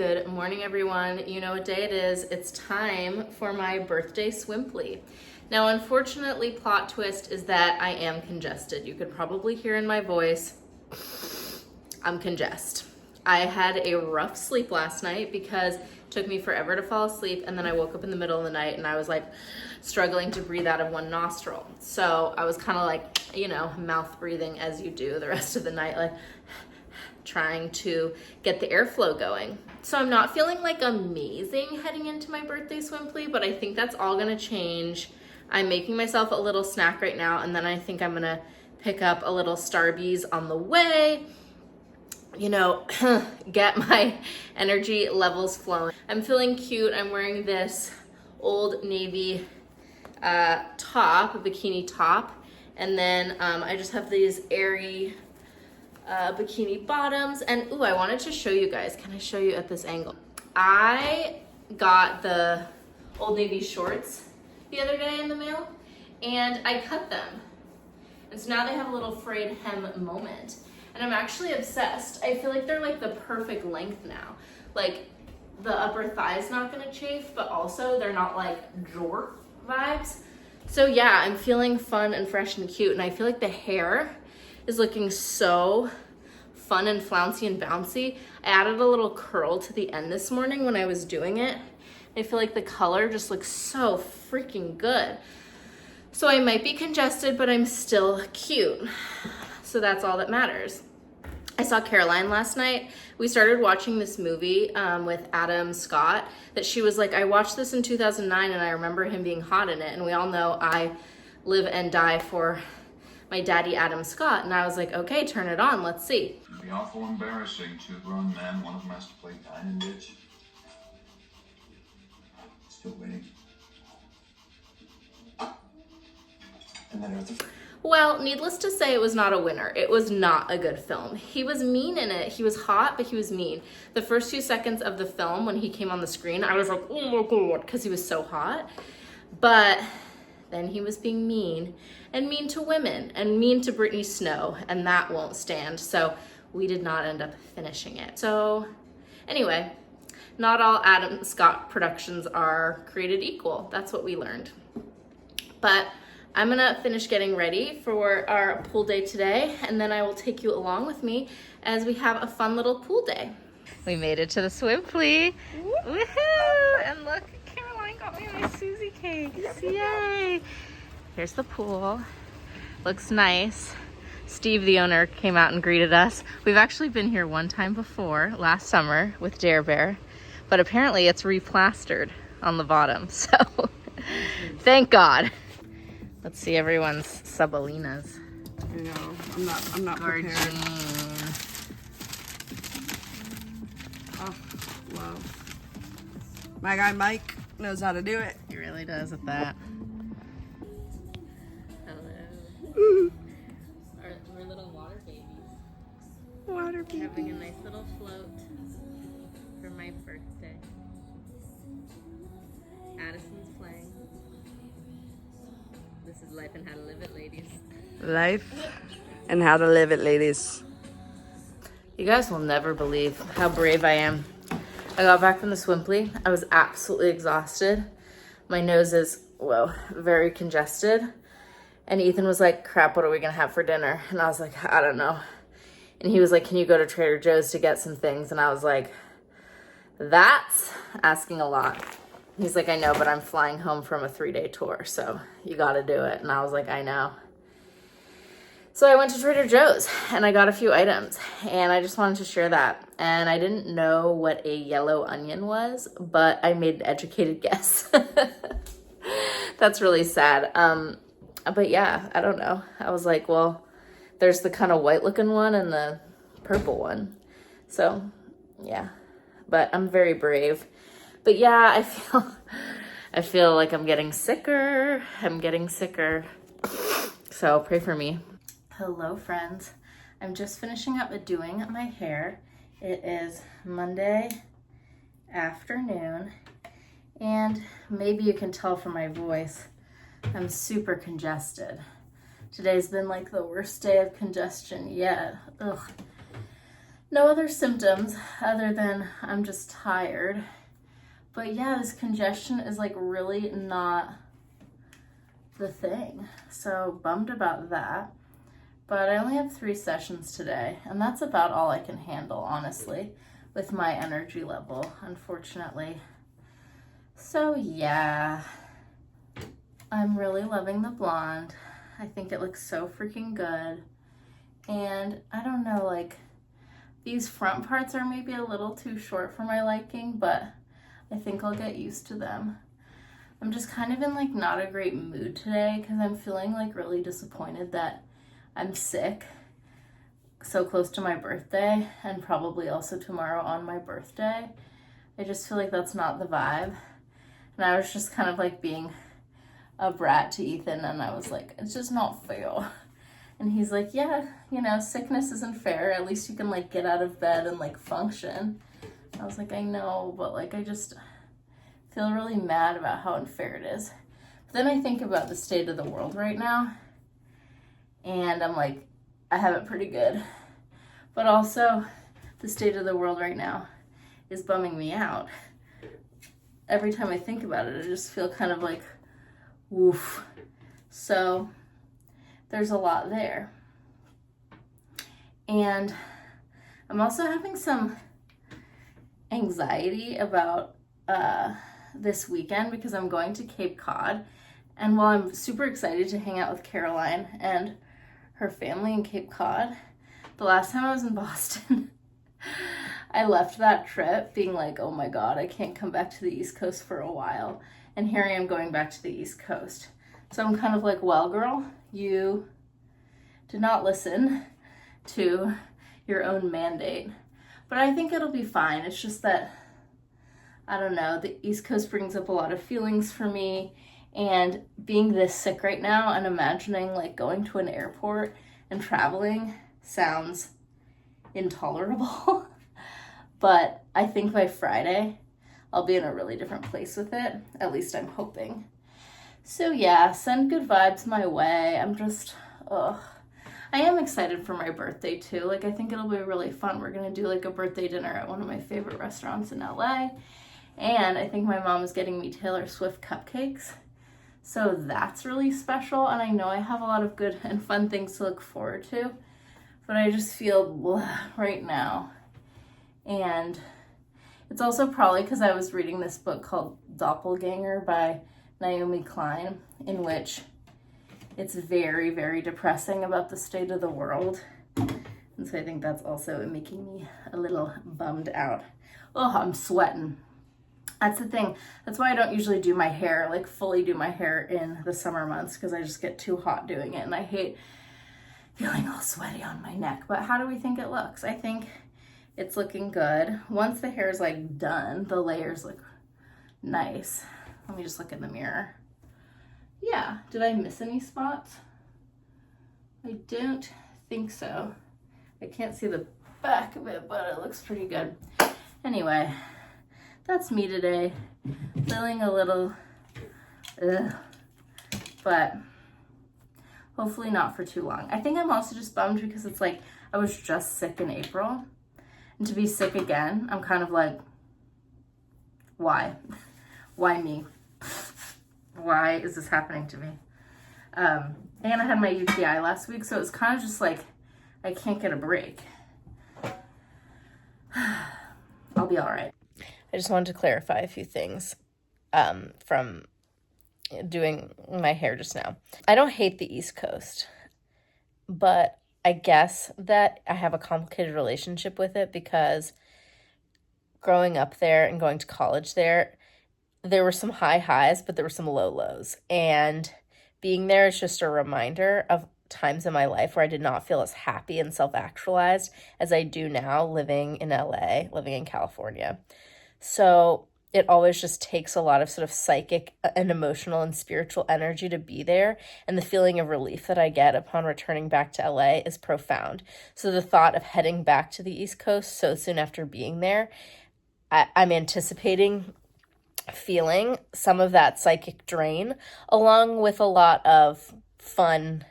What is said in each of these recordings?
Good morning, everyone. You know what day it is. It's time for my birthday swimply. Now, unfortunately, plot twist is that I am congested. You could probably hear in my voice, I'm congested. I had a rough sleep last night because it took me forever to fall asleep, and then I woke up in the middle of the night and I was like struggling to breathe out of one nostril. So I was kind of like, mouth breathing as you do the rest of the night, like trying to get the airflow going. So I'm not feeling like amazing heading into my birthday swimply, but I think that's all gonna change. I'm making myself a little snack right now, and then I think I'm gonna pick up a little Starbies on the way, get my energy levels flowing. I'm feeling cute. I'm wearing this Old Navy top, a bikini top, and then I just have these airy bikini bottoms. And I wanted to show you guys. Can I show you at this angle? I got the Old Navy shorts the other day in the mail, and I cut them. And so now they have a little frayed hem moment. And I'm actually obsessed. I feel like they're like the perfect length now. Like the upper thigh's not gonna chafe, but also they're not like jork vibes. So yeah, I'm feeling fun and fresh and cute. And I feel like the hair is looking so fun and flouncy and bouncy. I added a little curl to the end this morning when I was doing it. I feel like the color just looks so freaking good. So I might be congested, but I'm still cute. So that's all that matters. I saw Caroline last night. We started watching this movie with Adam Scott that she was like, I watched this in 2009 and I remember him being hot in it. And we all know I live and die for my daddy, Adam Scott. And I was like, okay, turn it on, let's see. It'd be awful embarrassing. Two grown men, one of them has to play dining bitch. Still waiting. And then Well, needless to say, it was not a winner. It was not a good film. He was mean in it. He was hot, but he was mean. The first 2 seconds of the film, when he came on the screen, I was like, oh my God, because he was so hot. But then he was being mean, and mean to women, and mean to Brittany Snow, and that won't stand. So we did not end up finishing it. So anyway, not all Adam Scott productions are created equal. That's what we learned. But I'm gonna finish getting ready for our pool day today, and then I will take you along with me as we have a fun little pool day. We made it to the swimply. Woohoo! And look, Caroline got me my Susie cakes. Yay! Here's the pool. Looks nice. Steve, the owner, came out and greeted us. We've actually been here one time before, last summer, with Dare Bear, but apparently it's replastered on the bottom, so thank God. Let's see everyone's subalinas. I know. I'm not prepared. Oh, wow. My guy Mike knows how to do it. He really does at that. Hello. Our little water babies. Water baby. Having a nice little float for my birthday. Addison's playing. This is life and how to live it, ladies. Life and how to live it, ladies. You guys will never believe how brave I am. I got back from the swimply. I was absolutely exhausted. My nose is, very congested. And Ethan was like, crap, what are we gonna have for dinner? And I was like, I don't know. And he was like, can you go to Trader Joe's to get some things? And I was like, that's asking a lot. He's like, I know, but I'm flying home from a 3-day tour, so you gotta do it. And I was like, I know. So I went to Trader Joe's and I got a few items, and I just wanted to share that. And I didn't know what a yellow onion was, but I made an educated guess. That's really sad. But yeah, I don't know. I was like, well, there's the kind of white looking one and the purple one. So yeah, but I'm very brave. But yeah, I feel like I'm getting sicker. So pray for me. Hello, friends. I'm just finishing up doing my hair. It is Monday afternoon, and maybe you can tell from my voice, I'm super congested. Today's been like the worst day of congestion yet. Ugh. No other symptoms other than I'm just tired. But yeah, this congestion is like really not the thing. So bummed about that. But I only have 3 sessions today, and that's about all I can handle, honestly, with my energy level, unfortunately. So yeah, I'm really loving the blonde. I think it looks so freaking good. And I don't know, like, these front parts are maybe a little too short for my liking, but I think I'll get used to them. I'm just kind of in like not a great mood today because I'm feeling like really disappointed that I'm sick so close to my birthday, and probably also tomorrow on my birthday. I just feel like that's not the vibe. And I was just kind of like being a brat to Ethan, and I was like, it's just not fair. And he's like, yeah, you know, sickness isn't fair. At least you can like get out of bed and like function. I was like, I know, but like I just feel really mad about how unfair it is. But then I think about the state of the world right now, and I'm like, I have it pretty good. But also, the state of the world right now is bumming me out. Every time I think about it, I just feel kind of like, woof. So there's a lot there. And I'm also having some anxiety about this weekend because I'm going to Cape Cod. And while I'm super excited to hang out with Caroline and her family in Cape Cod, the last time I was in Boston, I left that trip being like, oh my God, I can't come back to the East Coast for a while. And here I am going back to the East Coast. So I'm kind of like, well, girl, you did not listen to your own mandate. But I think it'll be fine. It's just that, I don't know, the East Coast brings up a lot of feelings for me. And being this sick right now and imagining like going to an airport and traveling sounds intolerable. But I think by Friday, I'll be in a really different place with it. At least I'm hoping. So yeah, send good vibes my way. I'm just, I am excited for my birthday too. Like, I think it'll be really fun. We're gonna do like a birthday dinner at one of my favorite restaurants in LA. And I think my mom is getting me Taylor Swift cupcakes. So that's really special. And I know I have a lot of good and fun things to look forward to. But I just feel blah right now. And it's also probably because I was reading this book called Doppelganger by Naomi Klein, in which it's very, very depressing about the state of the world. And so I think that's also making me a little bummed out. Oh, I'm sweating. That's the thing. That's why I don't usually do my hair, like fully do my hair in the summer months, because I just get too hot doing it. And I hate feeling all sweaty on my neck. But how do we think it looks? I think it's looking good. Once the hair is like done, the layers look nice. Let me just look in the mirror. Yeah, did I miss any spots? I don't think so. I can't see the back of it, but it looks pretty good. Anyway, that's me today. Feeling a little, but hopefully not for too long. I think I'm also just bummed because it's like I was just sick in April. And to be sick again, I'm kind of like, why? Why me? Why is this happening to me? And I had my UTI last week, so it's kind of just like, I can't get a break. I'll be all right. I just wanted to clarify a few things from doing my hair just now. I don't hate the East Coast, but I guess that I have a complicated relationship with it because growing up there and going to college there were some high highs, but there were some low lows. And being there is just a reminder of times in my life where I did not feel as happy and self-actualized as I do now living in LA, living in California. So it always just takes a lot of sort of psychic and emotional and spiritual energy to be there. And the feeling of relief that I get upon returning back to LA is profound. So the thought of heading back to the East Coast so soon after being there, I'm anticipating feeling some of that psychic drain, along with a lot of fun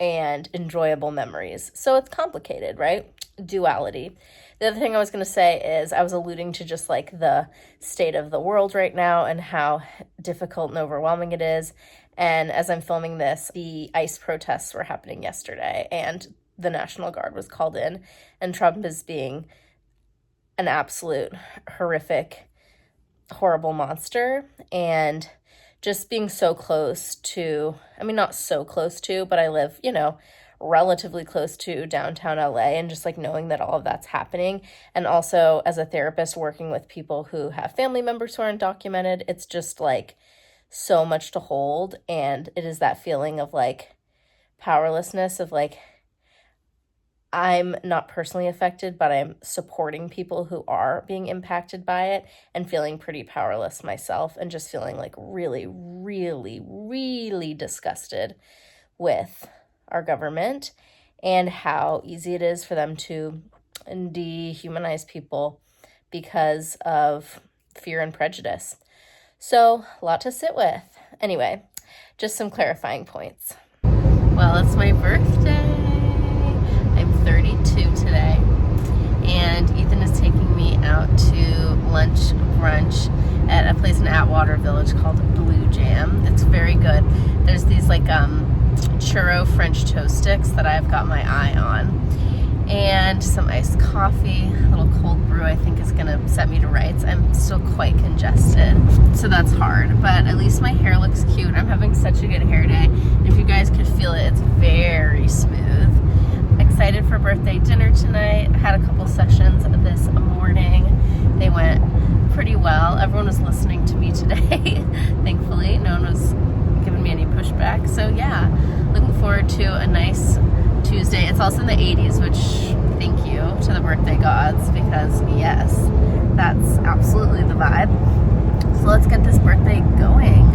and enjoyable memories. So it's complicated, right? duality. The other thing I was going to say is I was alluding to just like the state of the world right now and how difficult and overwhelming it is. And as I'm filming this, the ICE protests were happening yesterday and the National Guard was called in, and Trump is being an absolute horrific, horrible monster, and just being so close to, I mean, not so close to, but I live, you know, relatively close to downtown LA, and just like knowing that all of that's happening. And also as a therapist working with people who have family members who are undocumented, it's just like so much to hold. And it is that feeling of like powerlessness of like, I'm not personally affected, but I'm supporting people who are being impacted by it and feeling pretty powerless myself, and just feeling like really, really, really disgusted with our government and how easy it is for them to dehumanize people because of fear and prejudice. So, a lot to sit with. Anyway, just some clarifying points. Well, it's my birthday. I'm 32 today, and Ethan is taking me out to lunch brunch at a place in Atwater Village called Blue Jam. It's very good. There's these like churro French toast sticks that I've got my eye on, and some iced coffee. A little cold brew I think is gonna set me to rights. I'm still quite congested, so that's hard, but at least my hair looks cute. I'm having such a good hair day. If you guys could feel it, it's very smooth. Excited for birthday dinner tonight. I had a couple sessions this morning. They went pretty well. Everyone was listening to me today. Thankfully, no one was giving me any pushback. So yeah, looking forward to a nice Tuesday. It's also in the 80s, which thank you to the birthday gods, because yes, that's absolutely the vibe. So let's get this birthday going.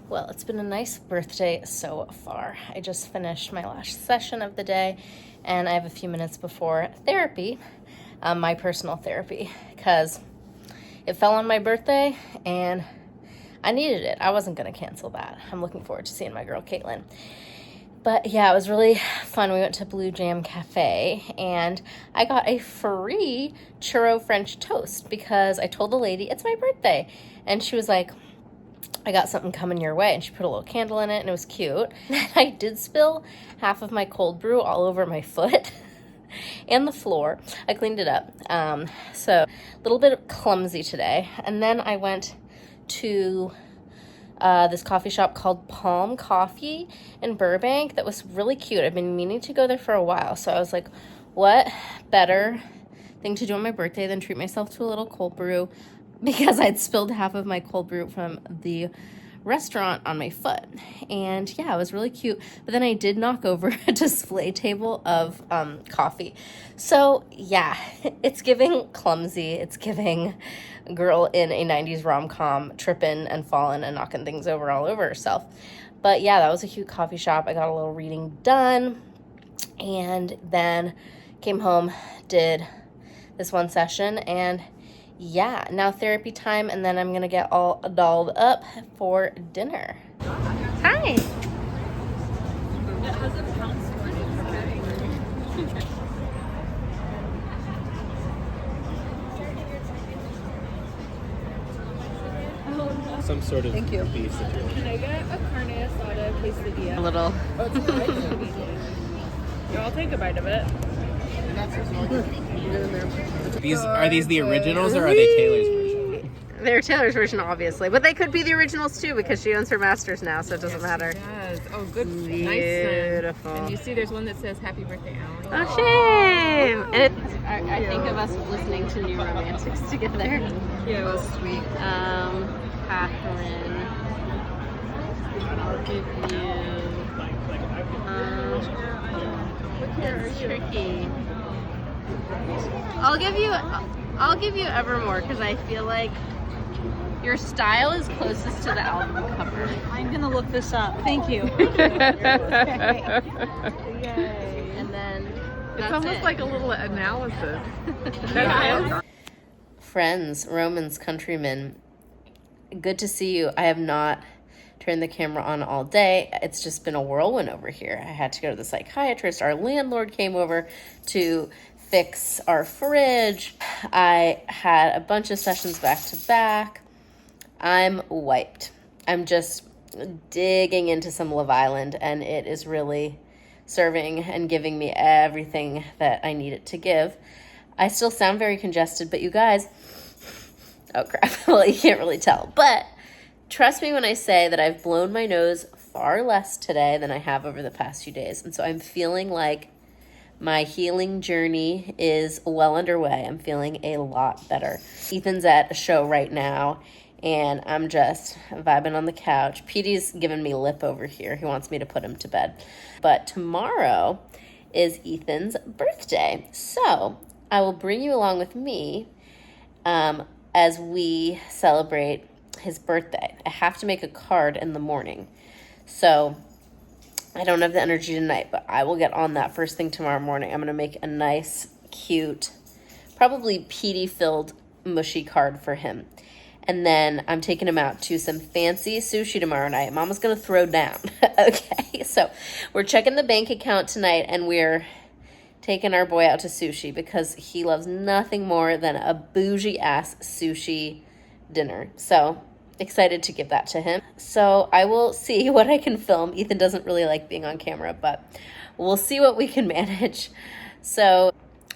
Well, it's been a nice birthday so far. I just finished my last session of the day, and I have a few minutes before therapy, my personal therapy, because it fell on my birthday and I needed it. I wasn't going to cancel that. I'm looking forward to seeing my girl Caitlin. But yeah, it was really fun. We went to Blue Jam Cafe, and I got a free churro French toast because I told the lady it's my birthday, and she was like, I got something coming your way, and she put a little candle in it, and it was cute. I did spill half of my cold brew all over my foot and the floor. I cleaned it up. So a little bit clumsy today. And then I went to this coffee shop called Palm Coffee in Burbank that was really cute. I've been meaning to go there for a while, so I was like, what better thing to do on my birthday than treat myself to a little cold brew, because I'd spilled half of my cold brew from the restaurant on my foot. And yeah, it was really cute. But then I did knock over a display table of coffee. So yeah, it's giving clumsy. It's giving girl in a 90s rom-com tripping and falling and knocking things over all over herself. But yeah, that was a cute coffee shop. I got a little reading done, and then came home, did this one session, and yeah, now therapy time, and then I'm gonna get all dolled up for dinner. Hi. It has a pound store. Some sort of Thank you. beef situation. Can I get a carne asada quesadilla? A little. Oh, it's nice. Yeah, I'll take a bite of it. Are these the originals or are they Taylor's version? They're Taylor's version, obviously, but they could be the originals too because she owns her masters now, so it doesn't matter. Yes. Oh, good. Beautiful. Nice. And you see, there's one that says "Happy Birthday, Alan." Oh, shame! And I think of us listening to New Romantics together. Yeah, it was Sweet. Catherine, I'll give you. It's tricky. I'll give you Evermore because I feel like your style is closest to the album cover. I'm gonna look this up. Thank you. And then It's almost like a little analysis. Friends, Romans, countrymen, good to see you. I have not turned the camera on all day. It's just been a whirlwind over here. I had to go to the psychiatrist. Our landlord came over to fix our fridge. I had a bunch of sessions back to back. I'm wiped. I'm just digging into some Love Island, and it is really serving and giving me everything that I need it to give. I still sound very congested, but you guys, oh crap, well, you can't really tell. But trust me when I say that I've blown my nose far less today than I have over the past few days. And so I'm feeling like my healing journey is well underway. I'm feeling a lot better. Ethan's at a show right now, and I'm just vibing on the couch. Petey's giving me lip over here. He wants me to put him to bed. But tomorrow is Ethan's birthday. So I will bring you along with me as we celebrate his birthday. I have to make a card in the morning. So I don't have the energy tonight, but I will get on that first thing tomorrow morning. I'm going to make a nice, cute, probably Petey-filled mushy card for him. And then I'm taking him out to some fancy sushi tomorrow night. Mama's going to throw down. Okay, so we're checking the bank account tonight, and we're taking our boy out to sushi because he loves nothing more than a bougie-ass sushi dinner. So excited to give that to him. So I will see what I can film. Ethan doesn't really like being on camera, but we'll see what we can manage. So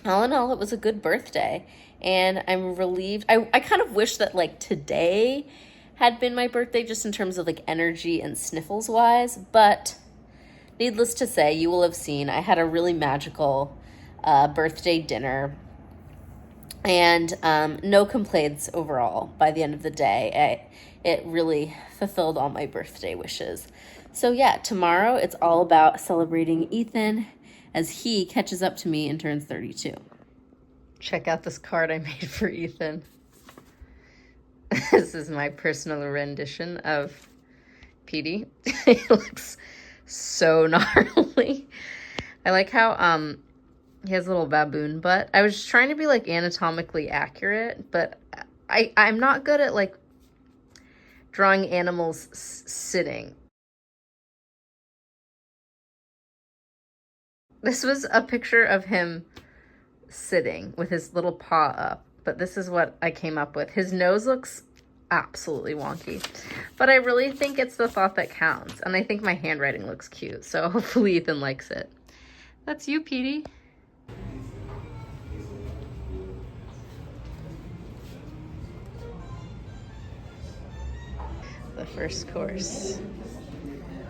all in all, it was a good birthday, and I'm relieved. I kind of wish that like today had been my birthday just in terms of like energy and sniffles wise, but needless to say, you will have seen I had a really magical birthday dinner, and no complaints overall by the end of the day. It really fulfilled all my birthday wishes. So yeah, tomorrow it's all about celebrating Ethan as he catches up to me and turns 32. Check out this card I made for Ethan. This is my personal rendition of Petey. He looks so gnarly. I like how he has a little baboon butt. I was just trying to be like anatomically accurate, but I'm not good at like drawing animals sitting. This was a picture of him sitting with his little paw up, but this is what I came up with. His nose looks absolutely wonky, but I really think it's the thought that counts, and I think my handwriting looks cute, so hopefully Ethan likes it. That's you, Petey. The first course.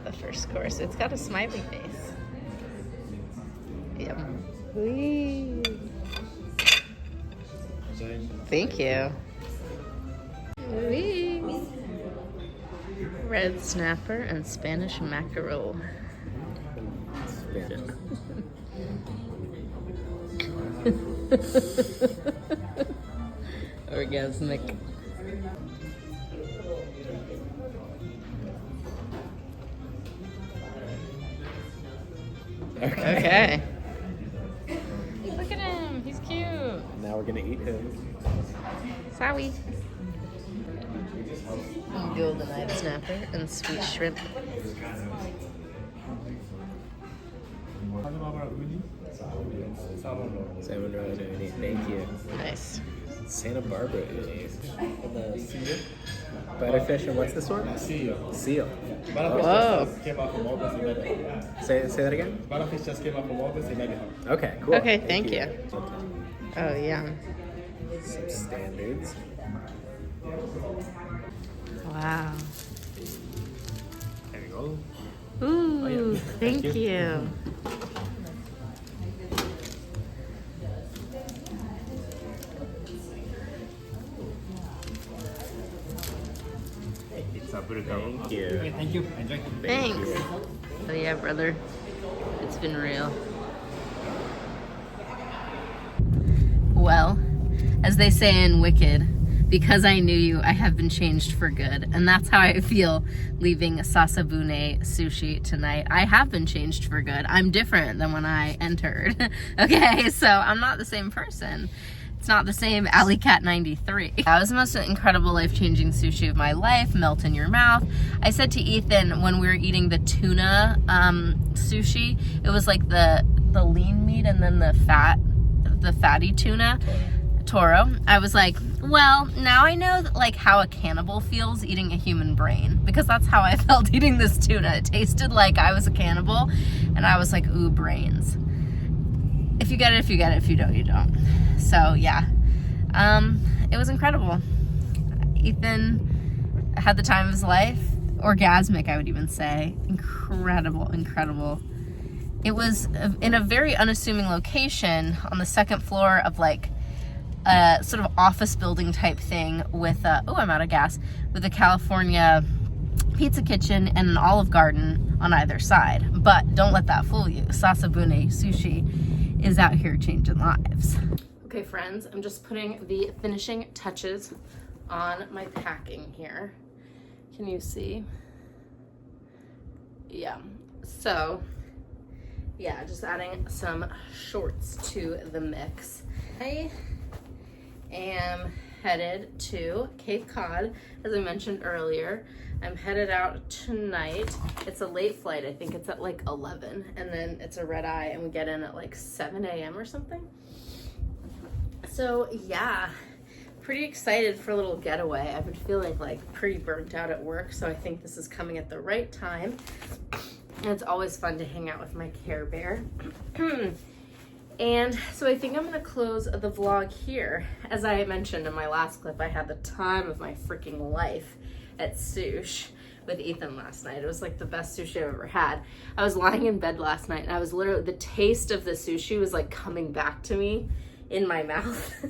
The first course. It's got a smiley face. Yep. Whee. Thank you. Whee. Red snapper and Spanish mackerel. Orgasmic. Okay. Look at him. He's cute. Now we're gonna eat him. Sorry. Golden-eyed snapper and sweet shrimp. Salmon roe uni. Thank you. Nice. Santa Barbara uni. And the seal. Butterfish and what's this one? Seal. Seal. Whoa. Came out from August in Mexico. Say that again? Butterfish just came out from August in Mexico. Okay, cool. Okay, thank you. Oh, yeah. Some standards. Wow. There you go. Ooh, thank Thank you. Thank you. Okay, thank you. Enjoy. Thanks. Oh yeah, brother. It's been real. Well, as they say in Wicked, because I knew you, I have been changed for good. And that's how I feel leaving Sasabune Sushi tonight. I have been changed for good. I'm different than when I entered. Okay, so I'm not the same person. It's not the same Alley Cat 93. That was the most incredible life-changing sushi of my life, melt in your mouth. I said to Ethan when we were eating the tuna sushi, it was like the lean meat and then the fatty tuna. Toro. I was like, well, now I know like how a cannibal feels eating a human brain, because that's how I felt eating this tuna. It tasted like I was a cannibal, and I was like, ooh, brains. If you get it, if you get it. If you don't, you don't. So yeah, it was incredible. Ethan had the time of his life. Orgasmic, I would even say. Incredible, incredible. It was in a very unassuming location on the second floor of like a sort of office building type thing with oh, I'm out of gas, with a California pizza kitchen and an Olive Garden on either side. But don't let that fool you. Sasabune Sushi is out here changing lives. Okay, friends, I'm just putting the finishing touches on my packing here. Can you see? Yeah. So, yeah, just adding some shorts to the mix. I am headed to Cape Cod, as I mentioned earlier. I'm headed out tonight. It's a late flight. I think it's at like 11, and then it's a red eye, and we get in at like 7 a.m. or something. So yeah, pretty excited for a little getaway. I've been feeling like pretty burnt out at work, so I think this is coming at the right time. And it's always fun to hang out with my Care Bear. And so I think I'm gonna close the vlog here. As I mentioned in my last clip, I had the time of my freaking life at Sush with Ethan last night. It was like the best sushi I've ever had. I was lying in bed last night and I was literally, the taste of the sushi was like coming back to me in my mouth.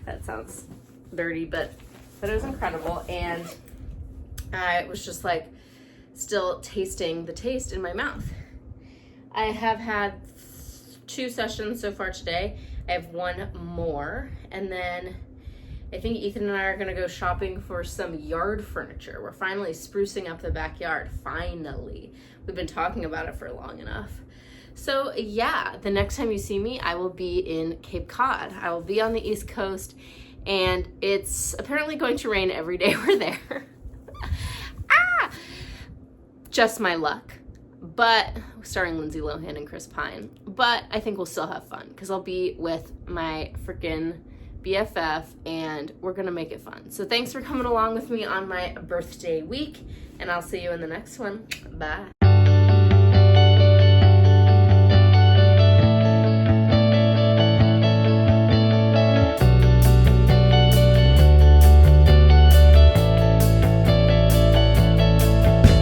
That sounds dirty, but it was incredible. And I was just like still tasting the taste in my mouth. I have had 2 sessions so far today. I have 1 more, and then I think Ethan and I are gonna go shopping for some yard furniture. We're finally sprucing up the backyard, finally. We've been talking about it for long enough. So yeah, the next time you see me, I will be in Cape Cod. I will be on the East Coast, and it's apparently going to rain every day we're there. Ah! Just my luck. But starring Lindsay Lohan and Chris Pine. But I think we'll still have fun because I'll be with my freaking BFF and we're gonna make it fun. So thanks for coming along with me on my birthday week, and I'll see you in the next one. Bye.